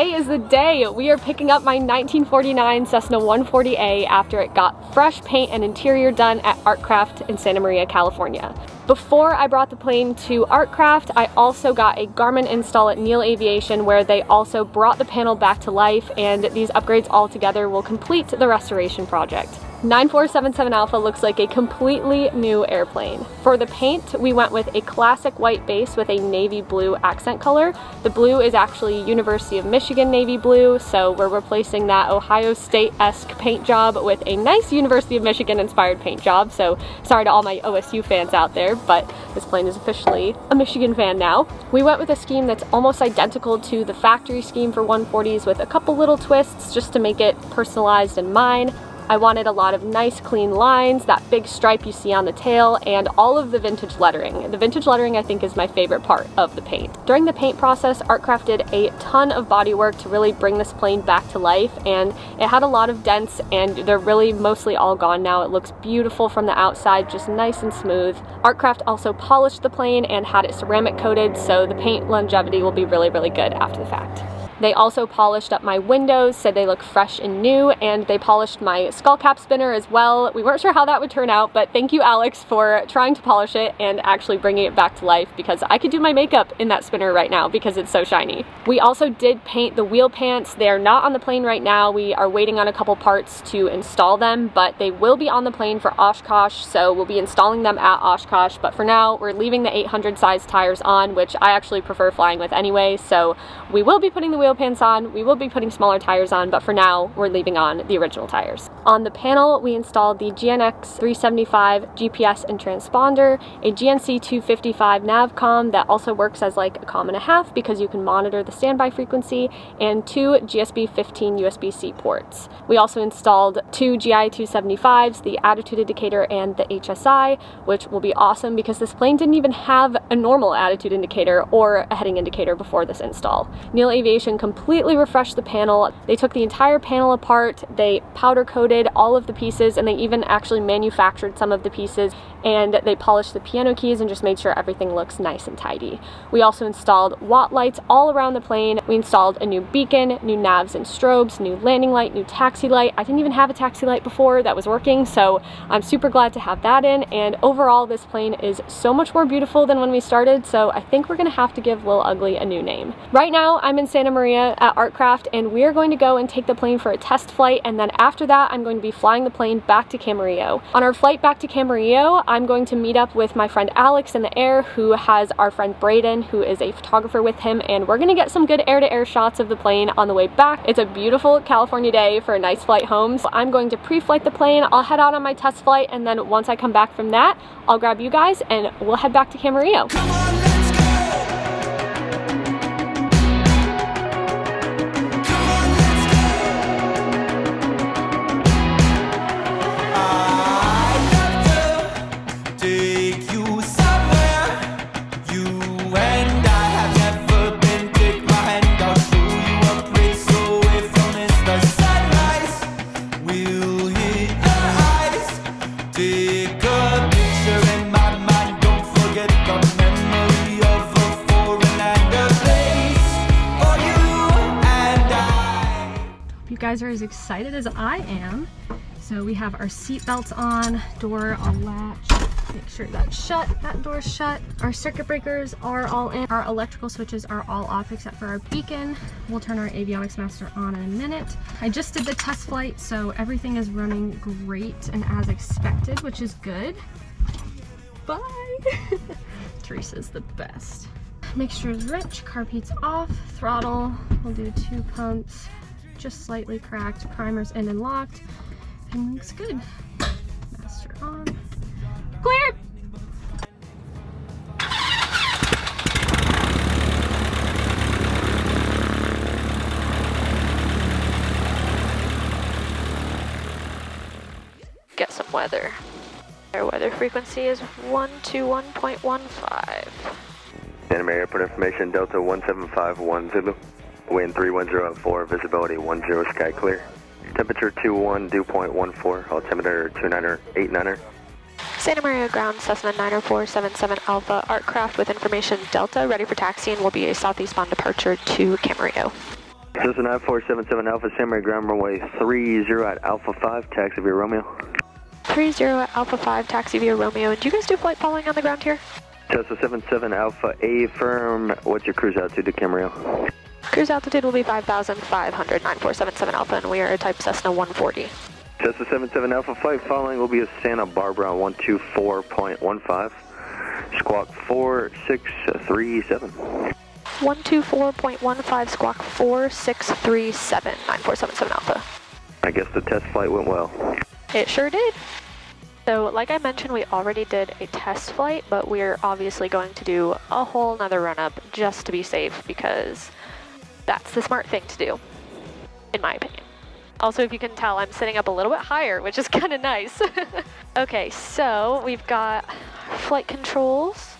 today is the day. We are picking up my 1949 Cessna 140A after it got fresh paint and interior done at Artcraft in Santa Maria, California. Before I brought the plane to Artcraft, I also got a Garmin install at Neal Aviation where they also brought the panel back to life, and these upgrades all together will complete the restoration project. 9477 Alpha looks like a completely new airplane. For the paint, we went with a classic white base with a navy blue accent color. The blue is actually University of Michigan navy blue, so we're replacing that Ohio State-esque paint job with a nice University of Michigan inspired paint job. So sorry to all my OSU fans out there, but this plane is officially a Michigan fan now. We went with a scheme that's almost identical to the factory scheme for 140s with a couple little twists just to make it personalized and mine. I wanted a lot of nice clean lines, that big stripe you see on the tail, and all of the vintage lettering. The vintage lettering I think is my favorite part of the paint. During the paint process, Artcraft did a ton of body work to really bring this plane back to life, and it had a lot of dents and they're really mostly all gone now. It looks beautiful from the outside, just nice and smooth. Artcraft also polished the plane and had it ceramic coated, so the paint longevity will be really, really good after the fact. They also polished up my windows, said they look fresh and new, and they polished my skull cap spinner as well. We weren't sure how that would turn out, but thank you, Alex, for trying to polish it and actually bringing it back to life, because I could do my makeup in that spinner right now because it's so shiny. We also did paint the wheel pants. They are not on the plane right now. We are waiting on a couple parts to install them, but they will be on the plane for Oshkosh, so we'll be installing them at Oshkosh. But for now, we're leaving the 800 size tires on, which I actually prefer flying with anyway, so we will be putting the wheel pants on, we will be putting smaller tires on, but for now we're leaving on the original tires. On the panel, we installed the GNX 375 GPS and transponder, a GNC 255 navcom that also works as like a comm and a half because you can monitor the standby frequency, and two GSB 15 USB-C ports. We also installed two GI 275s, the attitude indicator and the HSI, which will be awesome because this plane didn't even have a normal attitude indicator or a heading indicator before this install. Neal Aviation completely refreshed the panel. They took the entire panel apart, they powder coated all of the pieces, and they even actually manufactured some of the pieces, and they polished the piano keys and just made sure everything looks nice and tidy. We also installed watt lights all around the plane. We installed a new beacon, new navs and strobes, new landing light, new taxi light. I didn't even have a taxi light before that was working, so I'm super glad to have that in, and overall this plane is so much more beautiful than when we started, so I think we're gonna have to give Lil Ugly a new name. Right now I'm in Santa Maria at Artcraft, and we are going to go and take the plane for a test flight, and then after that I'm going to be flying the plane back to Camarillo. On our flight back to Camarillo, I'm going to meet up with my friend Alex in the air, who has our friend Braden, who is a photographer with him, and we're gonna get some good air-to-air shots of the plane on the way back. It's a beautiful California day for a nice flight home, so I'm going to pre-flight the plane. I'll head out on my test flight, and then once I come back from that, I'll grab you guys and we'll head back to Camarillo. Guys are as excited as I am. So we have our seat belts on, door all latch, make sure that's shut, that door's shut. Our circuit breakers are all in. Our electrical switches are all off except for our beacon. We'll turn our Avionics master on in a minute. I just did the test flight, so everything is running great and as expected, which is good. Bye! Teresa's the best. Mixture's rich, carpeet's off, throttle, we'll do 2 pumps. Just slightly cracked, primers in and locked, and looks good. Master on. Clear! Get some weather. Our weather frequency is 121.15. Santa Maria Airport information, Delta 1751 Zulu. Wind 310 visibility 10, sky clear. Temperature 21, dew point 14, altimeter 29er, 89er. Santa Maria ground, Cessna 90477 Alpha, Artcraft with information Delta, ready for taxiing, will be a southeastbound departure to Camarillo. Cessna 9477 Alpha Samurai ground runway 30 at Alpha 5, taxi via Romeo. 30 at Alpha 5, taxi via Romeo. And do you guys do flight following on the ground here? Cessna 77 Alpha A firm, what's your cruise altitude to Camarillo? Cruise altitude will be 5,500, 9477 Alpha, and we are a type Cessna 140. Cessna 77 Alpha flight following will be a Santa Barbara 124.15, squawk 4637. 124.15, squawk 4637, 9477 Alpha. I guess the test flight went well. It sure did. So like I mentioned, we already did a test flight, but we're obviously going to do a whole nother run up just to be safe, because that's the smart thing to do, in my opinion. Also, if you can tell, I'm sitting up a little bit higher, which is kind of nice. Okay, so we've got flight controls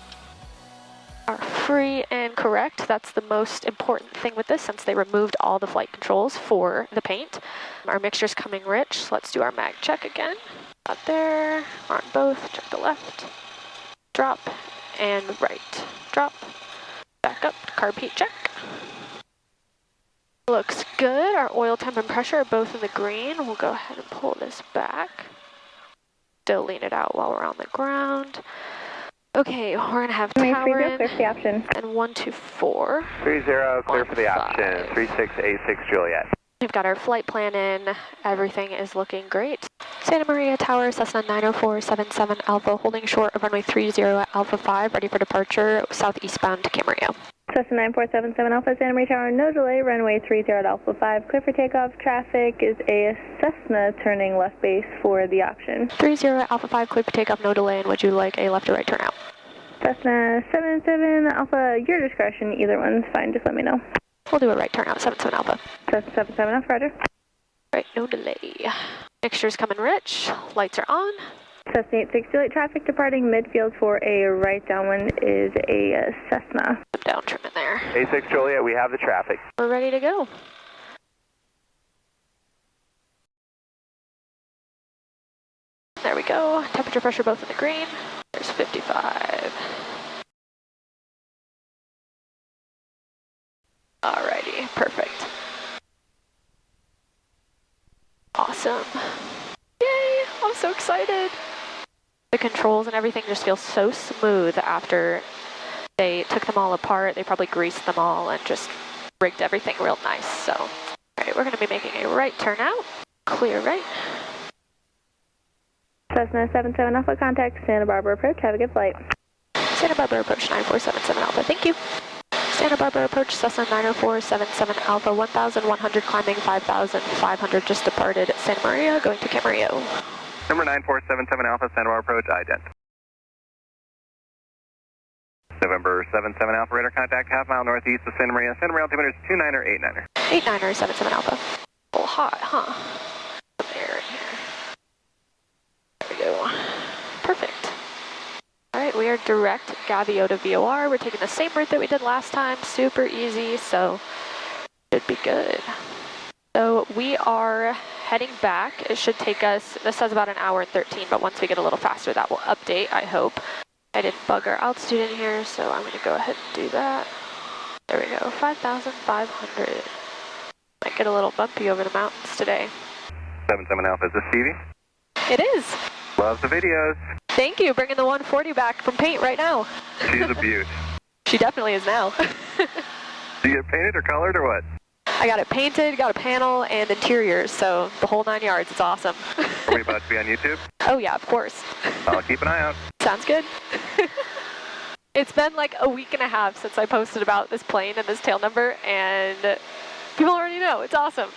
are free and correct. That's the most important thing with this, since they removed all the flight controls for the paint. Our mixture's coming rich, so let's do our mag check again. Out there, on both, check the left, drop, and right. Drop, back up, carb heat check. Looks good. Our oil temp and pressure are both in the green. We'll go ahead and pull this back. Still lean it out while we're on the ground. Okay, we're gonna have tower in, clear for the option. And 124. 30, clear for the option, 3686 Juliet. We've got our flight plan in. Everything is looking great. Santa Maria Tower, Cessna 90477 Alpha, holding short of runway 30 at Alpha 5, ready for departure, southeastbound to Camarillo. Cessna 9477 Alpha, Santa Maria Tower, no delay, runway 30 at Alpha 5, clear for takeoff. Traffic is a Cessna turning left base for the option. 30 at Alpha 5, clear for takeoff, no delay, and would you like a left or right turnout? Cessna 77 Alpha, your discretion, either one's fine, just let me know. We'll do a right turnout, 77 Alpha. Cessna 77 Alpha, roger. Right, no delay. Mixture's coming rich, lights are on. Cessna 8628, traffic departing midfield for a right downwind is a Cessna. Down trim in there. 86 Juliet, we have the traffic. We're ready to go. There we go. Temperature, pressure both in the green. There's 55. Alrighty, perfect. Awesome. Yay, I'm so excited. The controls and everything just feels so smooth after they took them all apart. They probably greased them all and just rigged everything real nice. So, alright, we're gonna be making a right turnout. Clear right. Cessna 77 Alpha, contact Santa Barbara approach, have a good flight. Santa Barbara approach 9477 Alpha, thank you. Santa Barbara approach Cessna 90477 Alpha, 1100 climbing, 5500 just departed Santa Maria, going to Camarillo. Number 9477 Alpha, Santa Barbara approach, ident. November 77 Alpha, radar contact, half mile northeast of Santa Maria. Santa Maria altimeter is 29er, 89er. 89er, 77 Alpha. A little hot, huh? Some air in here. There we go. Perfect. Alright, we are direct Gaviota VOR. We're taking the same route that we did last time. Super easy, so should be good. So we are heading back. It should take us, this says about an hour and 13, but once we get a little faster, that will update, I hope. I didn't bug our altitude in here, so I'm going to go ahead and do that. There we go, 5,500. Might get a little bumpy over the mountains today. 77 Alpha, is this Stevie? It is. Love the videos. Thank you, bringing the 140 back from paint right now. She's a beaut. She definitely is now. Do you get painted or colored or what? I got it painted, got a panel, and interiors, so the whole 9 yards. It's awesome. Are we about to be on YouTube? Oh yeah, of course. I'll keep an eye out. Sounds good. It's been like a week and a half since I posted about this plane and this tail number, and people already know. It's awesome.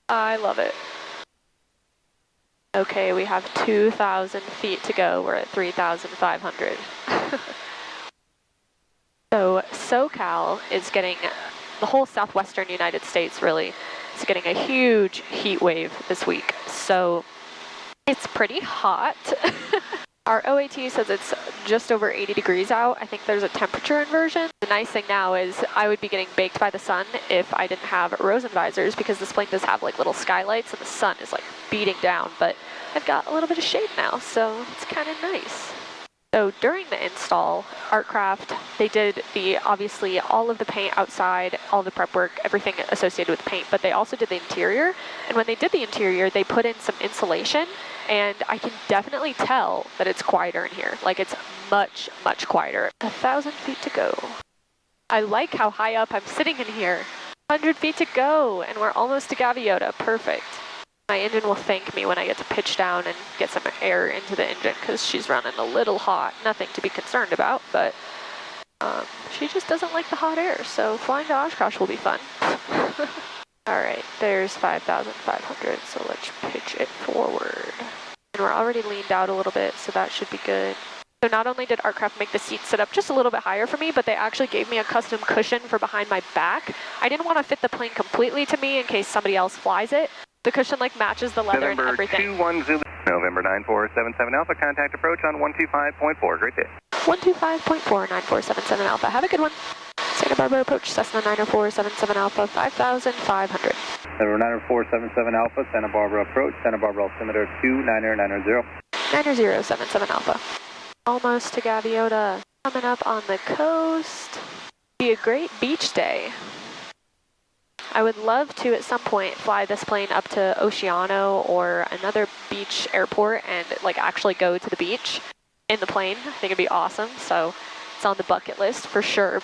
I love it. Okay, we have 2,000 feet to go. We're at 3,500. So SoCal is getting, the whole southwestern United States really is getting a huge heat wave this week. So it's pretty hot. Our OAT says it's just over 80 degrees out. I think there's a temperature inversion. The nice thing now is I would be getting baked by the sun if I didn't have Rosen visors, because this plane does have like little skylights and the sun is like beating down, but I've got a little bit of shade now, so it's kind of nice. So during the install, Artcraft, they did obviously all of the paint outside, all the prep work, everything associated with paint, but they also did the interior. And when they did the interior, they put in some insulation, and I can definitely tell that it's quieter in here. Like, it's much, much quieter. 1,000 feet to go. I like how high up I'm sitting in here. 100 feet to go, and we're almost to Gaviota. Perfect. My engine will thank me when I get to pitch down and get some air into the engine because she's running a little hot. Nothing to be concerned about, but she just doesn't like the hot air, so flying to Oshkosh will be fun. All right, there's 5,500, so let's pitch it forward. And we're already leaned out a little bit, so that should be good. So not only did Artcraft make the seat sit up just a little bit higher for me, but they actually gave me a custom cushion for behind my back. I didn't want to fit the plane completely to me in case somebody else flies it. The cushion like matches the leather and everything. November 21 Zulu, November 9477 Alpha, contact approach on 125.4. Great day. 125.4, 9477 Alpha. Have a good one. Santa Barbara approach, Cessna 90477 Alpha, 5,500. November 90477 Alpha, Santa Barbara approach, Santa Barbara altimeter 29090. 9077 Alpha. Almost to Gaviota. Coming up on the coast. Be a great beach day. I would love to, at some point, fly this plane up to Oceano or another beach airport and like actually go to the beach in the plane. I think it'd be awesome. So it's on the bucket list for sure.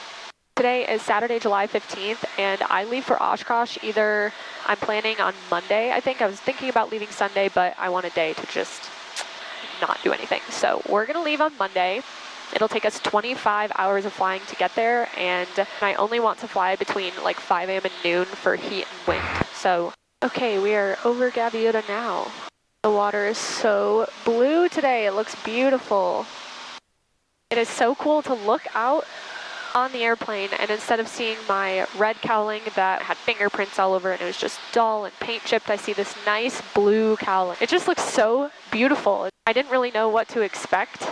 Today is Saturday, July 15th, and I leave for Oshkosh either, I'm planning on Monday, I think. I was thinking about leaving Sunday, but I want a day to just not do anything. So we're gonna leave on Monday. It'll take us 25 hours of flying to get there, and I only want to fly between like 5 a.m. and noon for heat and wind. So, okay, we are over Gaviota now. The water is so blue today. It looks beautiful. It is so cool to look out on the airplane, and instead of seeing my red cowling that had fingerprints all over it, and it was just dull and paint chipped, I see this nice blue cowling. It just looks so beautiful. I didn't really know what to expect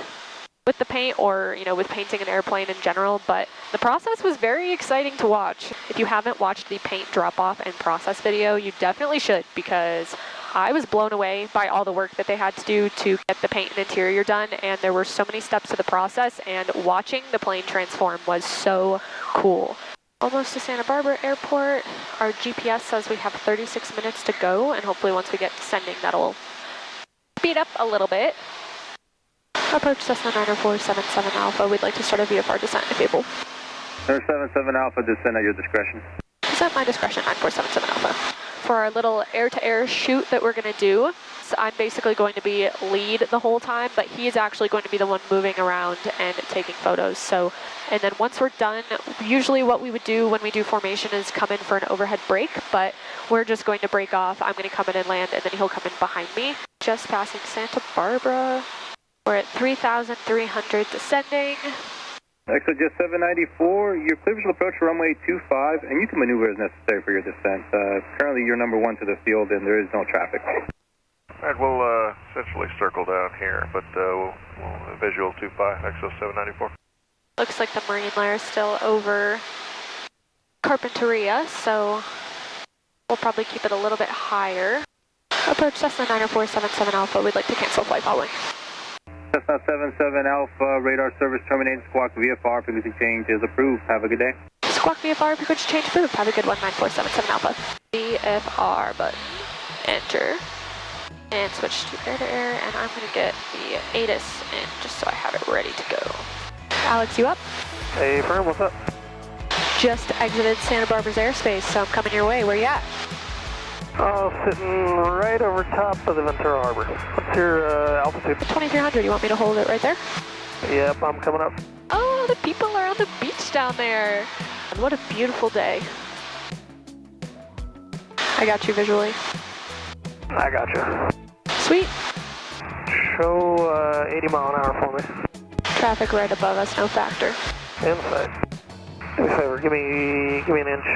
with the paint or, you know, with painting an airplane in general, but the process was very exciting to watch. If you haven't watched the paint drop-off and process video, you definitely should, because I was blown away by all the work that they had to do to get the paint and interior done, and there were so many steps to the process, and watching the plane transform was so cool. Almost to Santa Barbara Airport. Our GPS says we have 36 minutes to go, and hopefully once we get descending, that'll speed up a little bit. Approach Cessna 90477 Alpha. We'd like to start a VFR descent if able. 977 Alpha, descend at your discretion. Descent my discretion, 9477 Alpha. For our little air-to-air shoot that we're going to do, so I'm basically going to be lead the whole time, but he is actually going to be the one moving around and taking photos. So, and then once we're done, usually what we would do when we do formation is come in for an overhead break, but we're just going to break off. I'm going to come in and land, and then he'll come in behind me. Just passing Santa Barbara. We're at 3,300 descending. Exit just 794, your clear visual approach runway 25, and you can maneuver as necessary for your descent. Currently you're number 1 to the field and there is no traffic. Alright, we'll essentially circle down here, but we'll visual 25, exo 794. Looks like the marine layer is still over Carpinteria, so we'll probably keep it a little bit higher. Approach Cessna 90477 Alpha, we'd like to cancel flight following. Cessna 77 Alpha, radar service terminated, squawk VFR, frequency change is approved. Have a good day. Squawk VFR, frequency change approved. Have a good one, 9477 Alpha. VFR button, enter, and switch to air-to-air, and I'm going to get the ATIS in just so I have it ready to go. Alex, you up? Hey, firm, what's up? Just exited Santa Barbara's airspace, so I'm coming your way. Where you at? Oh, sitting right over top of the Ventura Harbor. What's your altitude? 2300. You want me to hold it right there? Yep, I'm coming up. Oh, the people are on the beach down there. And what a beautiful day. I got you visually. I got you. Sweet. Show 80 mile an hour for me. Traffic right above us, no factor. Inside. Do me a favor, give me an inch.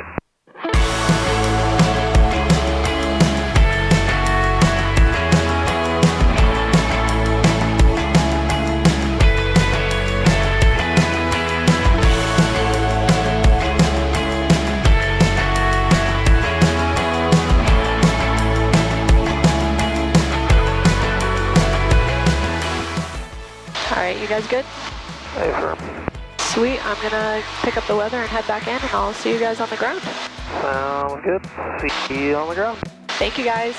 Alright, you guys good? Hey, firm. Sweet, I'm gonna pick up the weather and head back in, and I'll see you guys on the ground. Sounds good. See you on the ground. Thank you guys.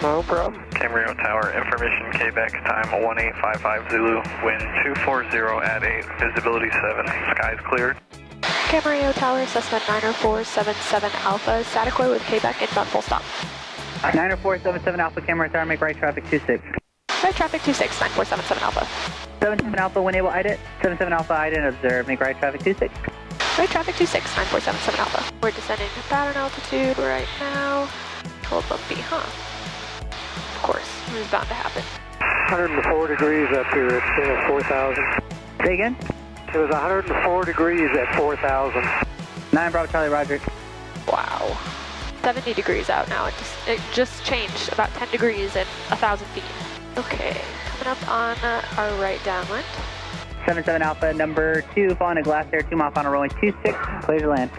No problem. Camarillo Tower, information Quebec, time 1855 Zulu, wind 240 at 8, visibility 7, skies cleared. Camarillo Tower, Cessna 90477 Alpha, Saticoy with Quebec, inbound full stop. 90477 Alpha, Camarillo Tower, make right traffic 26. Right traffic 26, 9477 Alpha. 77 Alpha, when able, IDIT. 77 Alpha, IDIT, observe, make right traffic 26. Right traffic 26, 9477 Alpha. We're descending to pattern altitude right now. A little bumpy, huh? Of course, it's bound to happen. 104 degrees up here at 4,000. Say again? It was 104 degrees at 4,000. 9 Bravo Charlie, Roger. Wow. 70 degrees out now. It just changed about 10 degrees in 1,000 feet. Okay, coming up on our right downwind. 77 Alpha, number 2, following a glass air, 2 mile final rolling 26, clear to land.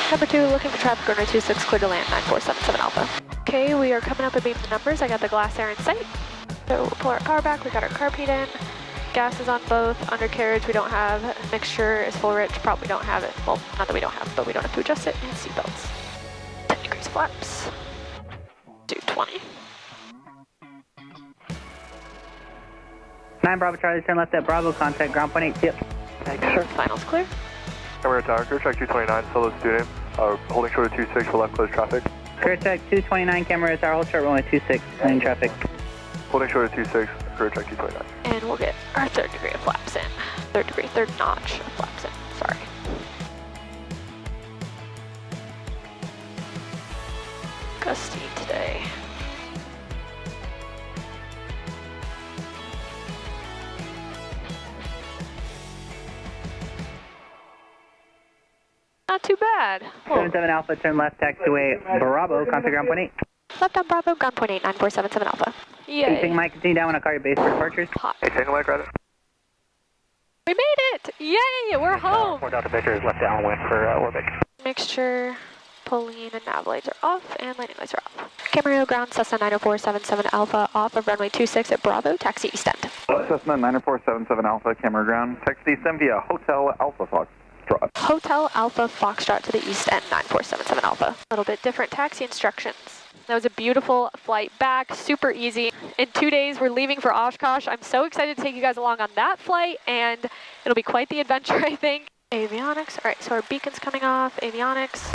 Number 2, looking for traffic runway 26, clear to land, 9477 Alpha. Okay, we are coming up and beaming the numbers. I got the glass air in sight. So we'll pull our car back, we got our carpet in. Gas is on both, undercarriage we don't have, mixture is full rich, probably don't have it. Well, not that we don't have, but we don't have to adjust it, and seatbelts. 10 degrees flaps. Do 20. 9 Bravo Charlie, turn left at Bravo, contact ground point 8, tip. Thanks, sir. Finals clear. Camarillo Tower, clear track 229, solo student, holding short of 26 for left close traffic. Clear track 229, Camarillo Tower, hold short runway 26, lane traffic. Holding short of 26, clear track 229. And we'll get our third degree of flaps in. Third notch of flaps in, sorry. Gusty today. Not too bad. 77 Alpha, turn left, taxiway Bravo, contact ground point 8. Left on Bravo, ground point 8, 9477 Alpha. Anything Yay. might continue down on a car your base for departures. Hot. Hey, single leg right. We made it! Yay! We're home! More Delta Victor is left downwind for orbit. Mixture, pulling and nav lights are off, and landing lights are off. Camarillo ground, Cessna 90477 Alpha, off of runway 26 at Bravo, taxi east end. Cessna 90477 Alpha, Camera ground, taxi descend via Hotel Alpha Foxtrot. Hotel Alpha Foxtrot to the east end, 9477 Alpha. A little bit different taxi instructions. That was a beautiful flight back, super easy. In 2 days, we're leaving for Oshkosh. I'm so excited to take you guys along on that flight, and it'll be quite the adventure, I think. Avionics, all right, so our beacon's coming off, avionics.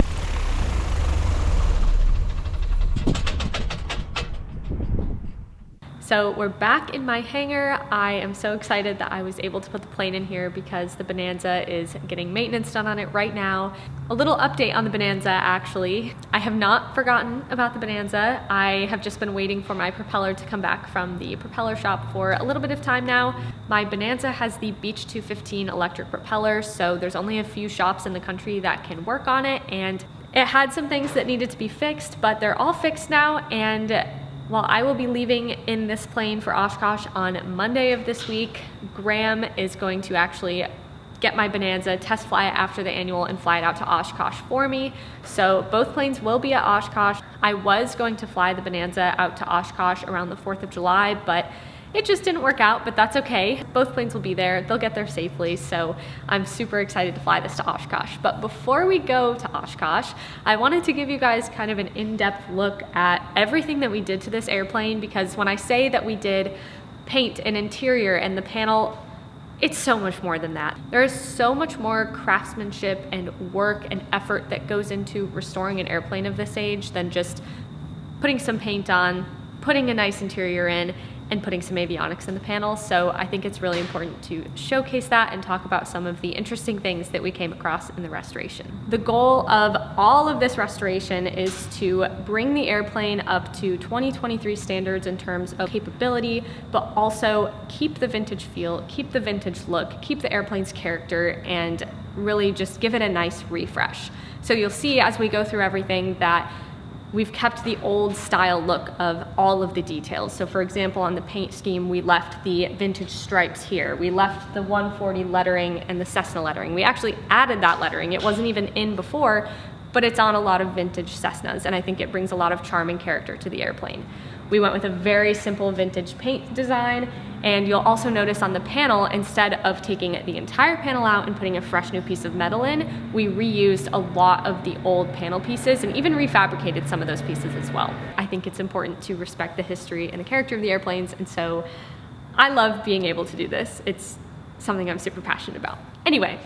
So we're back in my hangar. I am so excited that I was able to put the plane in here because the Bonanza is getting maintenance done on it right now. A little update on the Bonanza, actually. I have not forgotten about the Bonanza. I have just been waiting for my propeller to come back from the propeller shop for a little bit of time now. My Bonanza has the Beech 215 electric propeller, so there's only a few shops in the country that can work on it, and it had some things that needed to be fixed, but they're all fixed now. And while I will be leaving in this plane for Oshkosh on Monday of this week, Graham is going to actually get my Bonanza, test fly it after the annual, and fly it out to Oshkosh for me. So both planes will be at Oshkosh. I was going to fly the Bonanza out to Oshkosh around the 4th of July, but it just didn't work out, but that's okay. Both planes will be there. They'll get there safely, so I'm super excited to fly this to Oshkosh. But before we go to Oshkosh, I wanted to give you guys kind of an in-depth look at everything that we did to this airplane, because when I say that we did paint and interior and the panel, it's so much more than that. There is so much more craftsmanship and work and effort that goes into restoring an airplane of this age than just putting some paint on, putting a nice interior in, and putting some avionics in the panel. So I think it's really important to showcase that and talk about some of the interesting things that we came across in the restoration. The goal of all of this restoration is to bring the airplane up to 2023 standards in terms of capability, but also keep the vintage feel, keep the vintage look, keep the airplane's character, and really just give it a nice refresh. So you'll see as we go through everything that we've kept the old style look of all of the details. So for example, on the paint scheme, we left the vintage stripes here. We left the 140 lettering and the Cessna lettering. We actually added that lettering. It wasn't even in before, but it's on a lot of vintage Cessnas, and I think it brings a lot of charm and character to the airplane. We went with a very simple vintage paint design, and you'll also notice on the panel, instead of taking the entire panel out and putting a fresh new piece of metal in, we reused a lot of the old panel pieces and even refabricated some of those pieces as well. I think it's important to respect the history and the character of the airplanes, and so I love being able to do this. It's something I'm super passionate about. Anyway,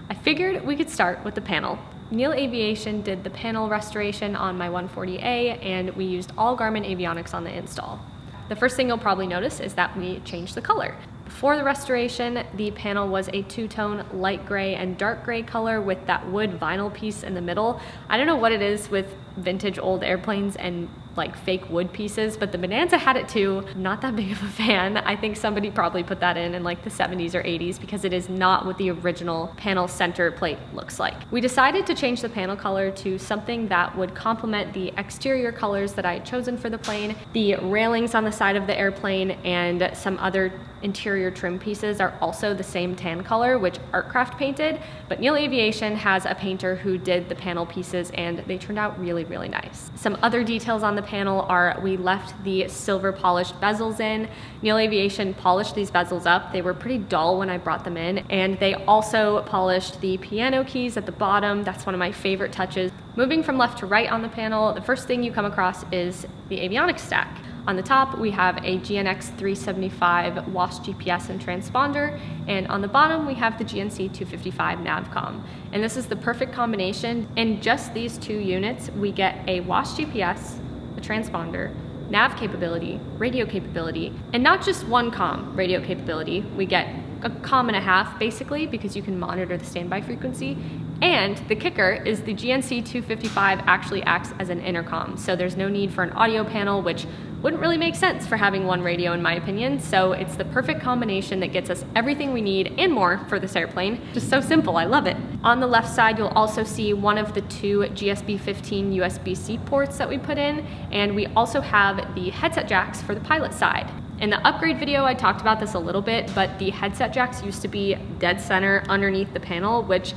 I figured we could start with the panel. Neal Aviation did the panel restoration on my 140A, and we used all Garmin Avionics on the install. The first thing you'll probably notice is that we changed the color. Before the restoration, the panel was a two-tone light gray and dark gray color with that wood vinyl piece in the middle. I don't know what it is with vintage old airplanes and like fake wood pieces, but the Bonanza had it too. I'm not that big of a fan. I think somebody probably put that in like the 70s or 80s because it is not what the original panel center plate looks like. We decided to change the panel color to something that would complement the exterior colors that I had chosen for the plane. The railings on the side of the airplane and some other interior trim pieces are also the same tan color, which Artcraft painted, but Neal Aviation has a painter who did the panel pieces and they turned out really, really nice. Some other details on the panel are we left the silver polished bezels in. Neal Aviation polished these bezels up. They were pretty dull when I brought them in, and they also polished the piano keys at the bottom. That's one of my favorite touches. Moving from left to right on the panel, the first thing you come across is the avionics stack. On the top, we have a GNX 375 WASP GPS and transponder, and on the bottom, we have the GNC 255 Navcom. And this is the perfect combination. In just these two units, we get a WASP GPS, a transponder, nav capability, radio capability, and not just one comm radio capability. We get a comm and a half, basically, because you can monitor the standby frequency. And the kicker is the GNC 255 actually acts as an intercom, so there's no need for an audio panel, which wouldn't really make sense for having one radio in my opinion, so it's the perfect combination that gets us everything we need and more for this airplane. Just so simple, I love it. On the left side, you'll also see one of the two GSB-15 USB-C ports that we put in, and we also have the headset jacks for the pilot side. In the upgrade video, I talked about this a little bit, but the headset jacks used to be dead center underneath the panel, which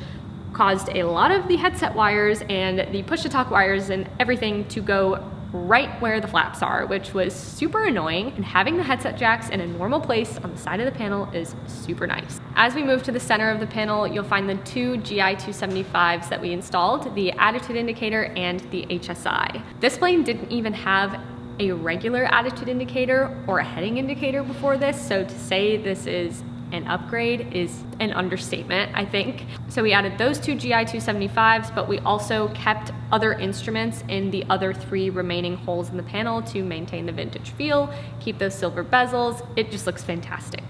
caused a lot of the headset wires and the push-to-talk wires and everything to go right where the flaps are, which was super annoying, and having the headset jacks in a normal place on the side of the panel is super nice. As we move to the center of the panel, you'll find the two GI 275s that we installed, the attitude indicator and the HSI. This plane didn't even have a regular attitude indicator or a heading indicator before this, so to say this is an upgrade is an understatement, I think. So we added those two GI 275s, but we also kept other instruments in the other three remaining holes in the panel to maintain the vintage feel, keep those silver bezels. It just looks fantastic.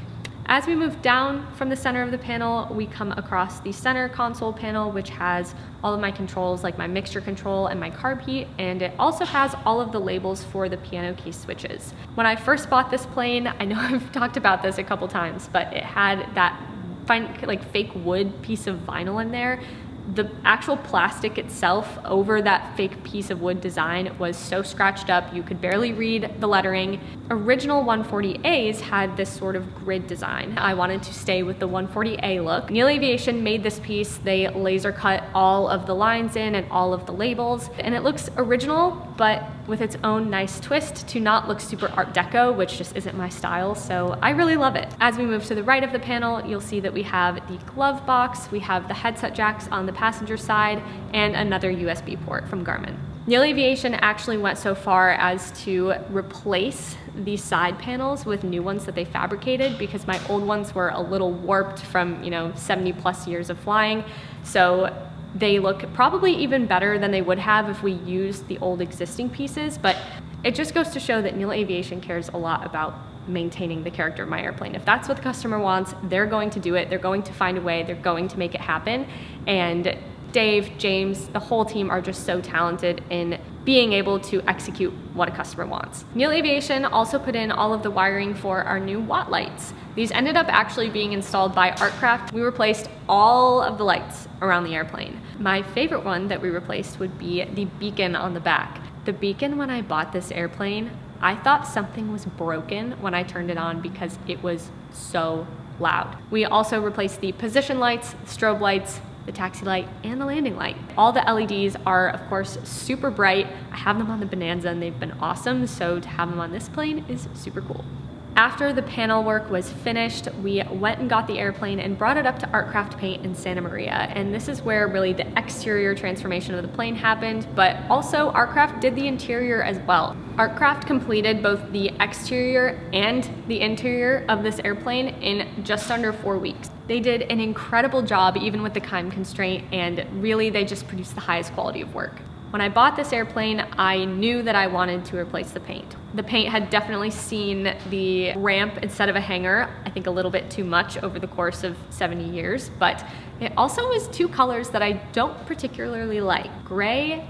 As we move down from the center of the panel, we come across the center console panel, which has all of my controls, like my mixture control and my carb heat, and it also has all of the labels for the piano key switches. When I first bought this plane, I know I've talked about this a couple times, but it had that fine, like fake wood piece of vinyl in there. The actual plastic itself over that fake piece of wood design was so scratched up you could barely read the lettering. Original 140As had this sort of grid design. I wanted to stay with the 140A look. Neal Aviation made this piece. They laser cut all of the lines in and all of the labels, and it looks original, but with its own nice twist to not look super Art Deco, which just isn't my style, so I really love it. As we move to the right of the panel, you'll see that we have the glove box, we have the headset jacks on the passenger side, and another USB port from Garmin. Neal Aviation actually went so far as to replace these side panels with new ones that they fabricated because my old ones were a little warped from, 70 plus years of flying. So they look probably even better than they would have if we used the old existing pieces, but it just goes to show that Neal Aviation cares a lot about maintaining the character of my airplane. If that's what the customer wants, they're going to do it. They're going to find a way. They're going to make it happen. And Dave, James, the whole team are just so talented in being able to execute what a customer wants. Neal Aviation also put in all of the wiring for our new Watt lights. These ended up actually being installed by Artcraft. We replaced all of the lights around the airplane. My favorite one that we replaced would be the beacon on the back. The beacon, when I bought this airplane, I thought something was broken when I turned it on because it was so loud. We also replaced the position lights, strobe lights, the taxi light, and the landing light. All the LEDs are, of course, super bright. I have them on the Bonanza and they've been awesome, so to have them on this plane is super cool. After the panel work was finished, we went and got the airplane and brought it up to Artcraft Paint in Santa Maria. And this is where really the exterior transformation of the plane happened, but also Artcraft did the interior as well. Artcraft completed both the exterior and the interior of this airplane in just under 4 weeks. They did an incredible job even with the time constraint, and really they just produced the highest quality of work. When I bought this airplane, I knew that I wanted to replace the paint. The paint had definitely seen the ramp instead of a hangar, I think a little bit too much over the course of 70 years, but it also was two colors that I don't particularly like, gray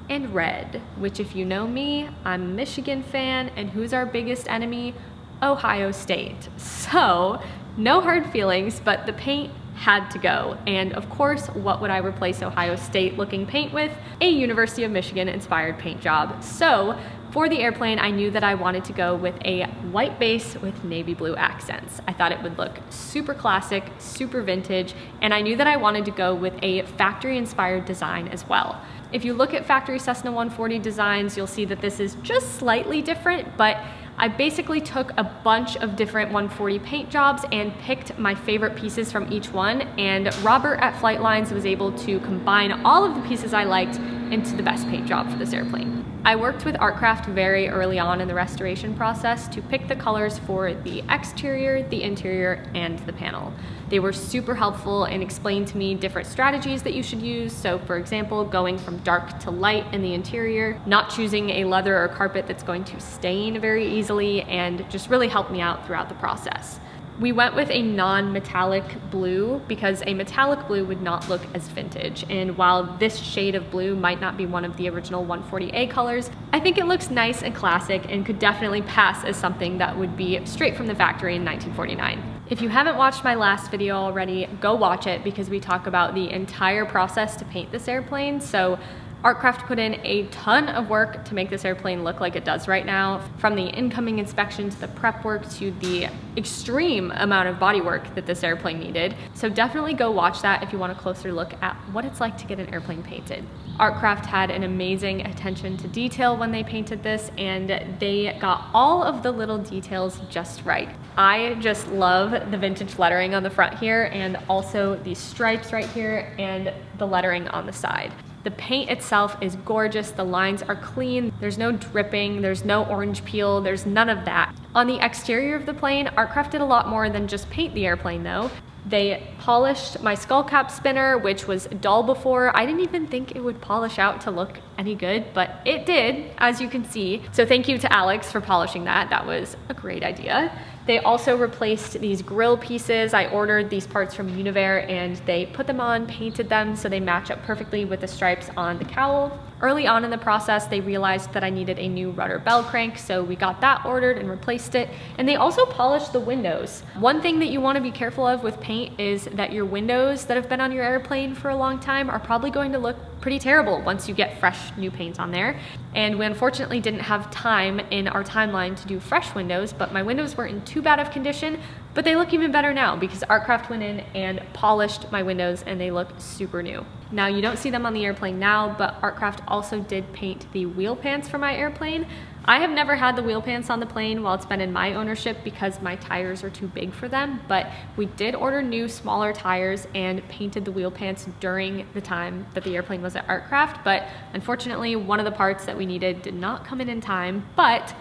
and red, which if you know me, I'm a Michigan fan, and who's our biggest enemy? Ohio State. So, no hard feelings, but the paint had to go. And of course, what would I replace Ohio State looking paint with? A University of Michigan inspired paint job. So for the airplane, I knew that I wanted to go with a white base with navy blue accents. I thought it would look super classic, super vintage, and I knew that I wanted to go with a factory inspired design as well. If you look at factory Cessna 140 designs, you'll see that this is just slightly different, but I basically took a bunch of different 140 paint jobs and picked my favorite pieces from each one, and Robert at Flightlines was able to combine all of the pieces I liked into the best paint job for this airplane. I worked with Artcraft very early on in the restoration process to pick the colors for the exterior, the interior, and the panel. They were super helpful and explained to me different strategies that you should use. So for example, going from dark to light in the interior, not choosing a leather or carpet that's going to stain very easily, and just really helped me out throughout the process. We went with a non-metallic blue because a metallic blue would not look as vintage. And while this shade of blue might not be one of the original 140A colors, I think it looks nice and classic and could definitely pass as something that would be straight from the factory in 1949. If you haven't watched my last video already, go watch it because we talk about the entire process to paint this airplane. So Artcraft put in a ton of work to make this airplane look like it does right now, from the incoming inspection to the prep work to the extreme amount of body work that this airplane needed. So definitely go watch that if you want a closer look at what it's like to get an airplane painted. Artcraft had an amazing attention to detail when they painted this, and they got all of the little details just right. I just love the vintage lettering on the front here, and also these stripes right here and the lettering on the side. The paint itself is gorgeous, the lines are clean, there's no dripping, there's no orange peel, there's none of that. On the exterior of the plane, Artcraft did a lot more than just paint the airplane though. They polished my skull cap spinner, which was dull before. I didn't even think it would polish out to look any good, but it did, as you can see. So thank you to Alex for polishing that. That was a great idea. They also replaced these grill pieces. I ordered these parts from Univair and they put them on, painted them so they match up perfectly with the stripes on the cowl. Early on in the process, they realized that I needed a new rudder bell crank, so we got that ordered and replaced it. And they also polished the windows. One thing that you want to be careful of with paint is that your windows that have been on your airplane for a long time are probably going to look pretty terrible once you get fresh new paint on there. And we unfortunately didn't have time in our timeline to do fresh windows, but my windows weren't in too bad of condition, but they look even better now because Artcraft went in and polished my windows and they look super new. Now you don't see them on the airplane now, but Artcraft also did paint the wheel pants for my airplane. I have never had the wheel pants on the plane while it's been in my ownership because my tires are too big for them, but we did order new smaller tires and painted the wheel pants during the time that the airplane was at Artcraft, but unfortunately one of the parts that we needed did not come in time, but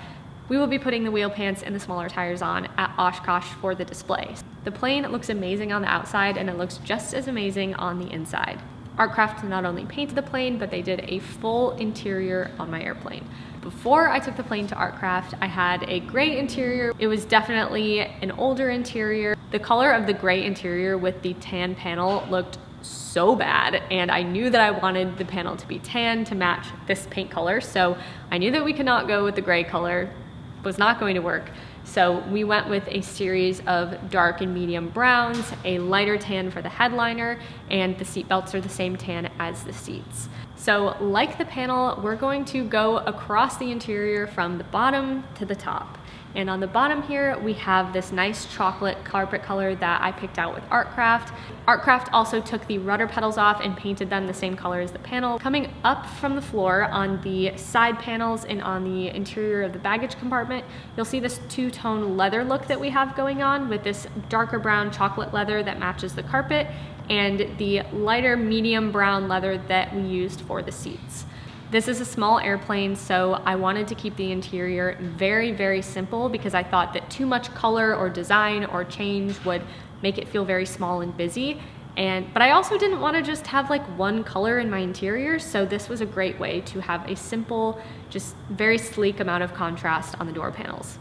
we will be putting the wheel pants and the smaller tires on at Oshkosh for the display. The plane looks amazing on the outside and it looks just as amazing on the inside. Artcraft not only painted the plane, but they did a full interior on my airplane. Before I took the plane to Artcraft, I had a gray interior. It was definitely an older interior. The color of the gray interior with the tan panel looked so bad, and I knew that I wanted the panel to be tan to match this paint color, so I knew that we could not go with the gray color. It was not going to work. So we went with a series of dark and medium browns, a lighter tan for the headliner, and the seat belts are the same tan as the seats. So like the panel, we're going to go across the interior from the bottom to the top. And on the bottom here, we have this nice chocolate carpet color that I picked out with Artcraft. Artcraft also took the rudder pedals off and painted them the same color as the panel. Coming up from the floor on the side panels and on the interior of the baggage compartment, you'll see this two-tone leather look that we have going on with this darker brown chocolate leather that matches the carpet and the lighter medium brown leather that we used for the seats. This is a small airplane, so I wanted to keep the interior very, very simple because I thought that too much color or design or change would make it feel very small and busy. But I also didn't want to just have like one color in my interior, so this was a great way to have a simple, just very sleek amount of contrast on the door panels.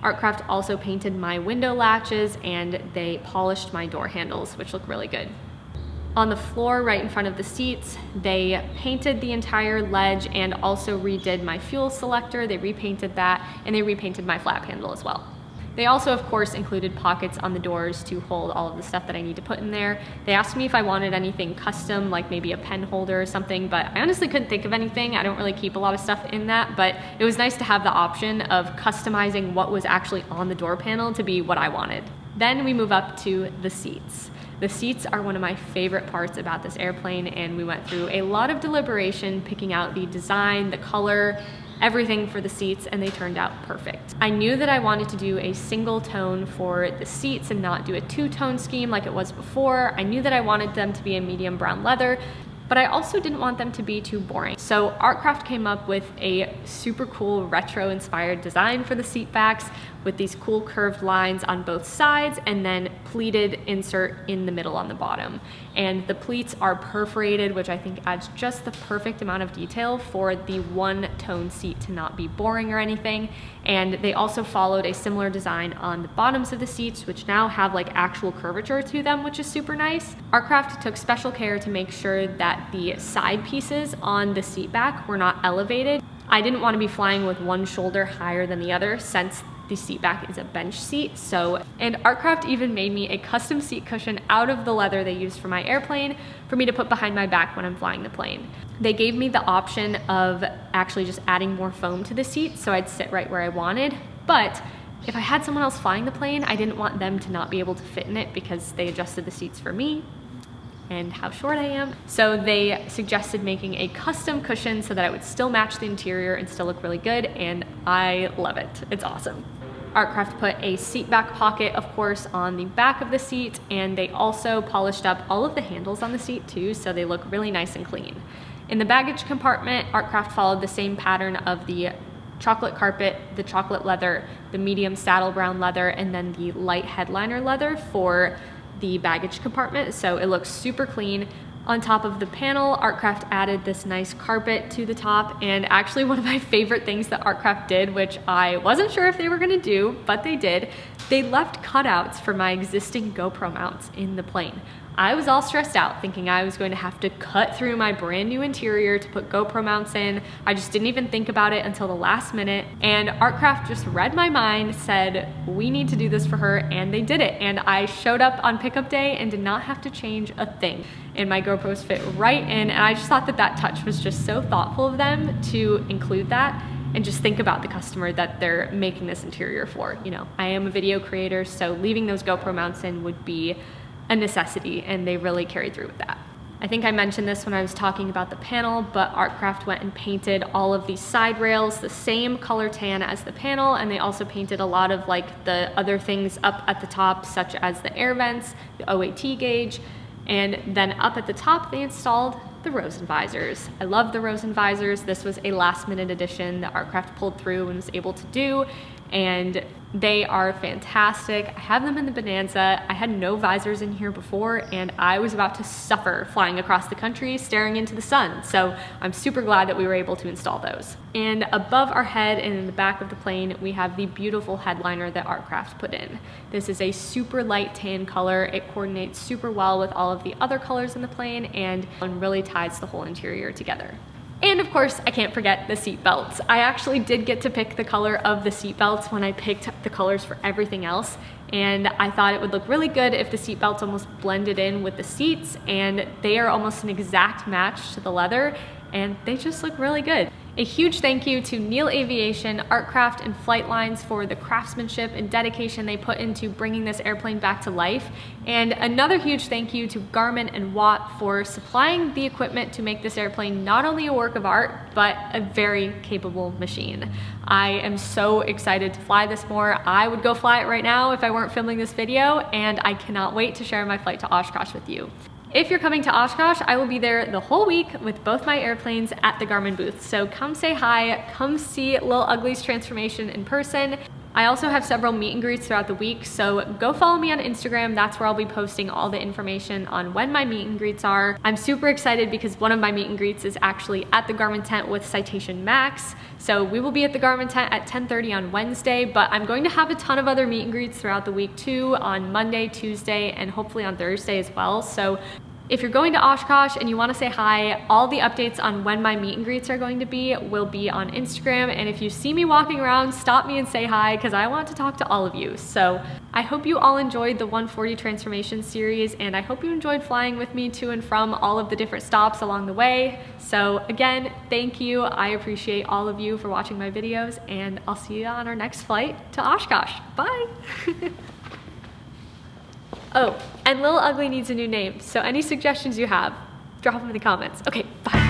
Artcraft also painted my window latches and they polished my door handles, which look really good. On the floor right in front of the seats, they painted the entire ledge and also redid my fuel selector. They repainted that and they repainted my flap handle as well. They also, of course, included pockets on the doors to hold all of the stuff that I need to put in there. They asked me if I wanted anything custom, like maybe a pen holder or something, but I honestly couldn't think of anything. I don't really keep a lot of stuff in that, but it was nice to have the option of customizing what was actually on the door panel to be what I wanted. Then we move up to the seats. The seats are one of my favorite parts about this airplane, and we went through a lot of deliberation picking out the design, the color, everything for the seats, and they turned out perfect. I knew that I wanted to do a single tone for the seats and not do a two-tone scheme like it was before. I knew that I wanted them to be a medium brown leather, but I also didn't want them to be too boring. So Artcraft came up with a super cool retro-inspired design for the seat backs with these cool curved lines on both sides and then pleated insert in the middle on the bottom. And the pleats are perforated, which I think adds just the perfect amount of detail for the one-tone seat to not be boring or anything. And they also followed a similar design on the bottoms of the seats, which now have like actual curvature to them, which is super nice. Artcraft took special care to make sure that the side pieces on the seat back were not elevated. I didn't want to be flying with one shoulder higher than the other since the seat back is a bench seat. And Artcraft even made me a custom seat cushion out of the leather they used for my airplane for me to put behind my back when I'm flying the plane. They gave me the option of actually just adding more foam to the seat so I'd sit right where I wanted, but if I had someone else flying the plane, I didn't want them to not be able to fit in it because they adjusted the seats for me and how short I am. So they suggested making a custom cushion so that it would still match the interior and still look really good, and I love it. It's awesome. Artcraft put a seat back pocket, of course, on the back of the seat, and they also polished up all of the handles on the seat too, so they look really nice and clean. In the baggage compartment, Artcraft followed the same pattern of the chocolate carpet, the chocolate leather, the medium saddle brown leather, and then the light headliner leather for the baggage compartment, so it looks super clean. On top of the panel, Artcraft added this nice carpet to the top, and actually one of my favorite things that Artcraft did, which I wasn't sure if they were gonna do, but they did, they left cutouts for my existing GoPro mounts in the plane. I was all stressed out thinking I was going to have to cut through my brand new interior to put GoPro mounts in. I just didn't even think about it until the last minute, and Artcraft just read my mind, said we need to do this for her, and they did it. And I showed up on pickup day and did not have to change a thing, and my GoPros fit right in, and I just thought that that touch was just so thoughtful of them to include that and just think about the customer that they're making this interior for. You know, I am a video creator, so leaving those GoPro mounts in would be a necessity, and they really carried through with that. I think I mentioned this when I was talking about the panel, but Artcraft went and painted all of these side rails the same color tan as the panel, and they also painted a lot of like the other things up at the top, such as the air vents, the OAT gauge, and then up at the top they installed the Rosen visors. I love the Rosen visors. This was a last minute addition that Artcraft pulled through and was able to do, and they are fantastic. I have them in the Bonanza. I had no visors in here before, and I was about to suffer flying across the country staring into the sun. So I'm super glad that we were able to install those. And above our head and in the back of the plane, we have the beautiful headliner that Artcraft put in. This is a super light tan color. It coordinates super well with all of the other colors in the plane and really ties the whole interior together. And of course, I can't forget the seat belts. I actually did get to pick the color of the seat belts when I picked the colors for everything else, and I thought it would look really good if the seat belts almost blended in with the seats, and they are almost an exact match to the leather, and they just look really good. A huge thank you to Neal Aviation, Artcraft, and Flight Lines for the craftsmanship and dedication they put into bringing this airplane back to life. And another huge thank you to Garmin and Watt for supplying the equipment to make this airplane not only a work of art, but a very capable machine. I am so excited to fly this more. I would go fly it right now if I weren't filming this video, and I cannot wait to share my flight to Oshkosh with you. If you're coming to Oshkosh, I will be there the whole week with both my airplanes at the Garmin booth. So come say hi, come see Lil Ugly's transformation in person. I also have several meet and greets throughout the week, so go follow me on Instagram. That's where I'll be posting all the information on when my meet and greets are. I'm super excited because one of my meet and greets is actually at the Garmin tent with Citation Max. So we will be at the Garmin tent at 10:30 on Wednesday, but I'm going to have a ton of other meet and greets throughout the week too, on Monday, Tuesday, and hopefully on Thursday as well. So if you're going to Oshkosh and you want to say hi, all the updates on when my meet and greets are going to be will be on Instagram. And if you see me walking around, stop me and say hi because I want to talk to all of you. So I hope you all enjoyed the 140 transformation series, and I hope you enjoyed flying with me to and from all of the different stops along the way. So again, thank you. I appreciate all of you for watching my videos, and I'll see you on our next flight to Oshkosh. Bye. Oh, and Lil Ugly needs a new name, so any suggestions you have, drop them in the comments. Okay, bye.